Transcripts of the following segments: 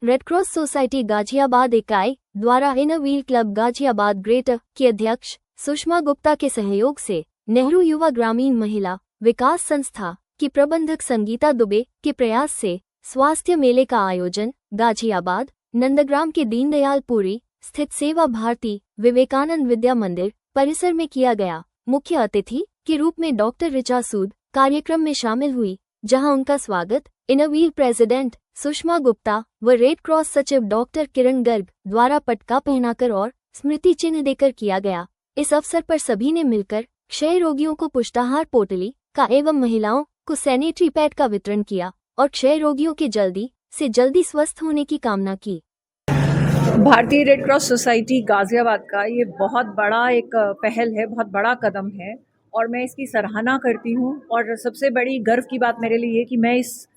Red cross society Ghaziabad इकाई द्वारा inner wheel club Ghaziabad greater की अध्यक्ष सुषमा गुप्ता के सहयोग से नेहरू युवा ग्रामीण महिला विकास संस्था की प्रबंधक संगीता दुबे के प्रयास से स्वास्थ्य मेले का आयोजन गाजियाबाद नंदग्राम के दीनदयालपुरी स्थित सेवा भारती विवेकानंद विद्या मंदिर परिसर में किया गया। मुख्य अतिथि के रूप में डॉक्टर ऋचा सूद कार्यक्रम में शामिल हुई, जहां उनका स्वागत inner wheel president Sushma Gupta व रेड क्रॉस सचिव डॉक्टर किरण गर्ग द्वारा पटका पहनाकर और स्मृति चिन्ह देकर किया गया। इस अवसर पर सभी ने मिलकर क्षय रोगियों को पुष्टाहार पोटली का एवं महिलाओं को सैनिटरी पैड का वितरण किया और क्षय रोगियों के जल्दी से जल्दी स्वस्थ होने की कामना की। भारतीय रेड क्रॉस सोसाइटी गाजियाबाद का ये बहुत बड़ा एक पहल है, बहुत बड़ा कदम है और मैं इसकी सराहना करती हूँ। और सबसे बड़ी गर्व की बात मेरे लिए ये कि मैं इस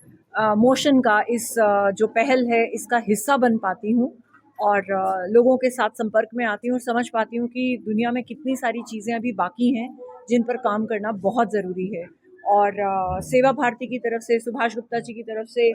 मोशन का, इस जो पहल है, इसका हिस्सा बन पाती हूँ और लोगों के साथ संपर्क में आती हूँ और समझ पाती हूँ कि दुनिया में कितनी सारी चीज़ें अभी बाकी हैं जिन पर काम करना बहुत ज़रूरी है। और सेवा भारती की तरफ से, सुभाष गुप्ता जी की तरफ से,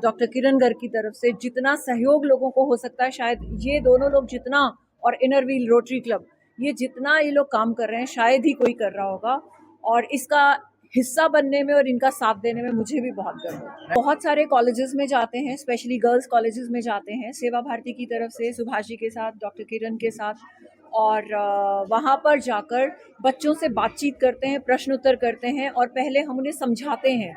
डॉक्टर किरण गर्ग की तरफ से जितना सहयोग लोगों को हो सकता है, शायद ये दोनों लोग जितना, और इनर व्हील रोटरी क्लब, ये जितना ये लोग काम कर रहे हैं शायद ही कोई कर रहा होगा। और इसका हिस्सा बनने में और इनका साथ देने में मुझे भी बहुत गर्व है। बहुत सारे कॉलेजेस में जाते हैं, स्पेशली गर्ल्स कॉलेजेस में जाते हैं सेवा भारती की तरफ से, सुभाष जी के साथ, डॉक्टर किरण के साथ, और वहाँ पर जाकर बच्चों से बातचीत करते हैं, प्रश्न उत्तर करते हैं और पहले हम उन्हें समझाते हैं।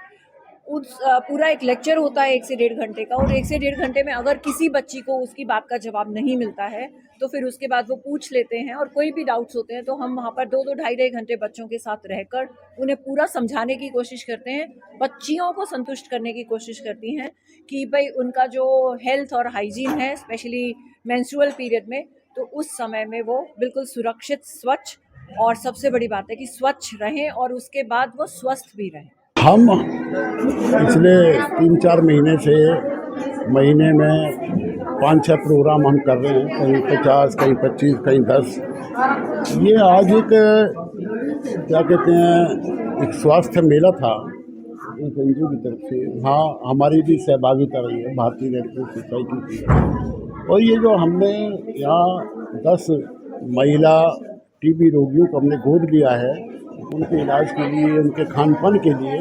पूरा एक लेक्चर होता है 1 से 1.5 घंटे का, और 1 से 1.5 घंटे में अगर किसी बच्ची को उसकी बात का जवाब नहीं मिलता है तो फिर उसके बाद वो पूछ लेते हैं, और कोई भी डाउट्स होते हैं तो हम वहाँ पर 2-2 ढाई घंटे बच्चों के साथ रहकर उन्हें पूरा समझाने की कोशिश करते हैं। बच्चियों को संतुष्ट करने की कोशिश करती हैं कि भाई उनका जो हेल्थ और हाइजीन है, स्पेशली मेंस्ट्रुअल पीरियड में, तो उस समय में वो बिल्कुल सुरक्षित, स्वच्छ, और सबसे बड़ी बात है कि स्वच्छ रहें और उसके बाद वो स्वस्थ भी रहें। हम पिछले 3-4 महीने से महीने में 5-6 प्रोग्राम हम कर रहे हैं, कहीं 50, कहीं 25, कहीं 10। ये आज एक क्या कहते हैं, एक स्वास्थ्य मेला था एक एनजीओ की तरफ से। हाँ, हमारी भी सहभागिता रही है, भारतीय रेड क्रॉस सोसाइटी की। और ये जो हमने यहाँ 10 महिला टीबी रोगियों को हमने गोद लिया है, उनके इलाज के लिए, उनके खान पान के लिए,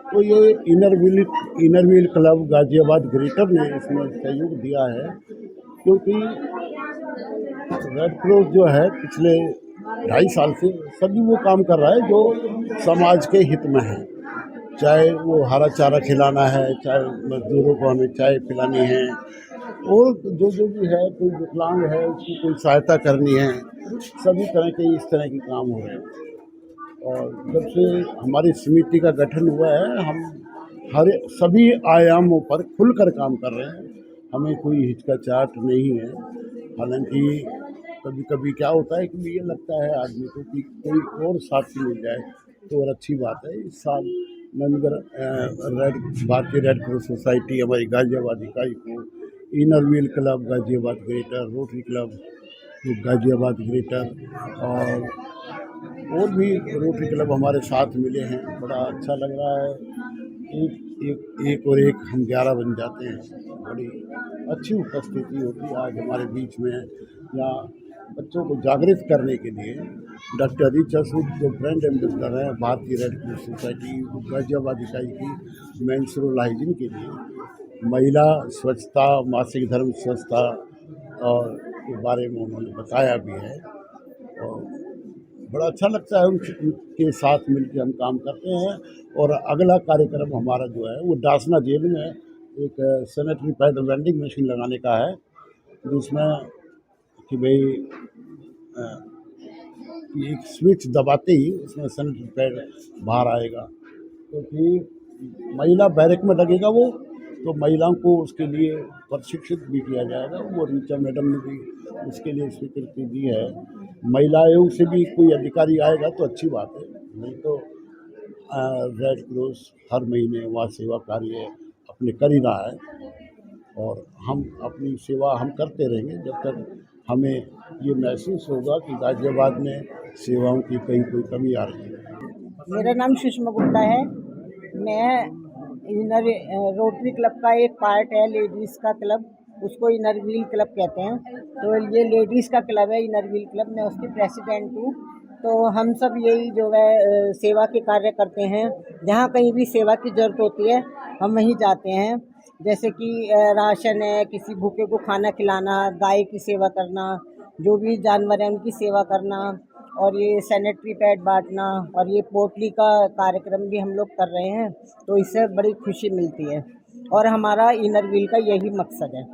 तो ये inner wheel club Ghaziabad greater ने इसमें सहयोग दिया है। क्योंकि रेड क्रॉस जो है पिछले 2.5 साल से सभी वो काम कर रहा है जो समाज के हित में है, चाहे वो हरा चारा खिलाना है, चाहे मजदूरों को हमें चाय पिलानी है, और जो भी है, कोई विकलांग है उसकी कोई सहायता करनी है, सभी तरह के इस तरह के काम हो रहे हैं। और जब से हमारी समिति का गठन हुआ है, हम सभी आयामों पर खुलकर काम कर रहे हैं, हमें कोई हिचकिचाहट नहीं है। हालांकि कभी कभी क्या होता है कि ये लगता है आदमी को कि कोई और साथी मिल जाए तो और अच्छी बात है। इस साल भारतीय रेड क्रॉस सोसाइटी हमारी गाजियाबाद इकाई को inner wheel club Ghaziabad greater, rotary club Ghaziabad greater और भी रोटरी क्लब हमारे साथ मिले हैं। बड़ा अच्छा लग रहा है। एक और एक हम 11 बन जाते हैं। बड़ी अच्छी उपस्थिति होती है आज हमारे बीच में। यहाँ बच्चों को जागृत करने के लिए डॉक्टर ऋचा सूद जो ब्रांड एम्बेसडर हैं भारतीय रेड क्रॉस सोसाइटी गाजियाबाद इकाई की, मेंस्ट्रुअल हाइजीन के लिए, महिला स्वच्छता, मासिक धर्म स्वच्छता और के बारे में उन्होंने बताया भी है। और बड़ा अच्छा लगता है उनके साथ मिलकर हम काम करते हैं। और अगला कार्यक्रम हमारा जो है वो डासना जेल में एक सैनिटरी पैड वेंडिंग मशीन लगाने का है, जिसमें कि भाई एक स्विच दबाते ही उसमें सैनिटरी पैड बाहर आएगा। क्योंकि महिला बैरक में लगेगा वो, तो महिलाओं को उसके लिए प्रशिक्षित भी किया जाएगा। वो ऋचा मैडम ने भी उसके लिए स्वीकृति दी है। महिला आयोग से भी कोई अधिकारी आएगा तो अच्छी बात है, नहीं तो रेड क्रॉस हर महीने वहाँ सेवा कार्य अपने कर ही रहा है। और हम अपनी सेवा हम करते रहेंगे जब तक हमें ये महसूस होगा कि गाजियाबाद में सेवाओं की कहीं कोई कमी आ रही है। मेरा नाम सुषमा गुप्ता है। मैं इनर रोटरी क्लब का एक पार्ट है, लेडीज़ का क्लब, उसको इनर व्हील क्लब कहते हैं। तो ये लेडीज़ का क्लब है इनर व्हील क्लब, मैं उसकी प्रेसिडेंट हूँ। तो हम सब यही जो है सेवा के कार्य करते हैं। जहाँ कहीं भी सेवा की ज़रूरत होती है हम वहीं जाते हैं। जैसे कि राशन है, किसी भूखे को खाना खिलाना, गाय की सेवा करना, जो भी जानवर हैं उनकी सेवा करना, और ये सैनिटरी पैड बांटना, और ये पोटली का कार्यक्रम भी हम लोग कर रहे हैं। तो इससे बड़ी खुशी मिलती है और हमारा इनर व्हील का यही मकसद है।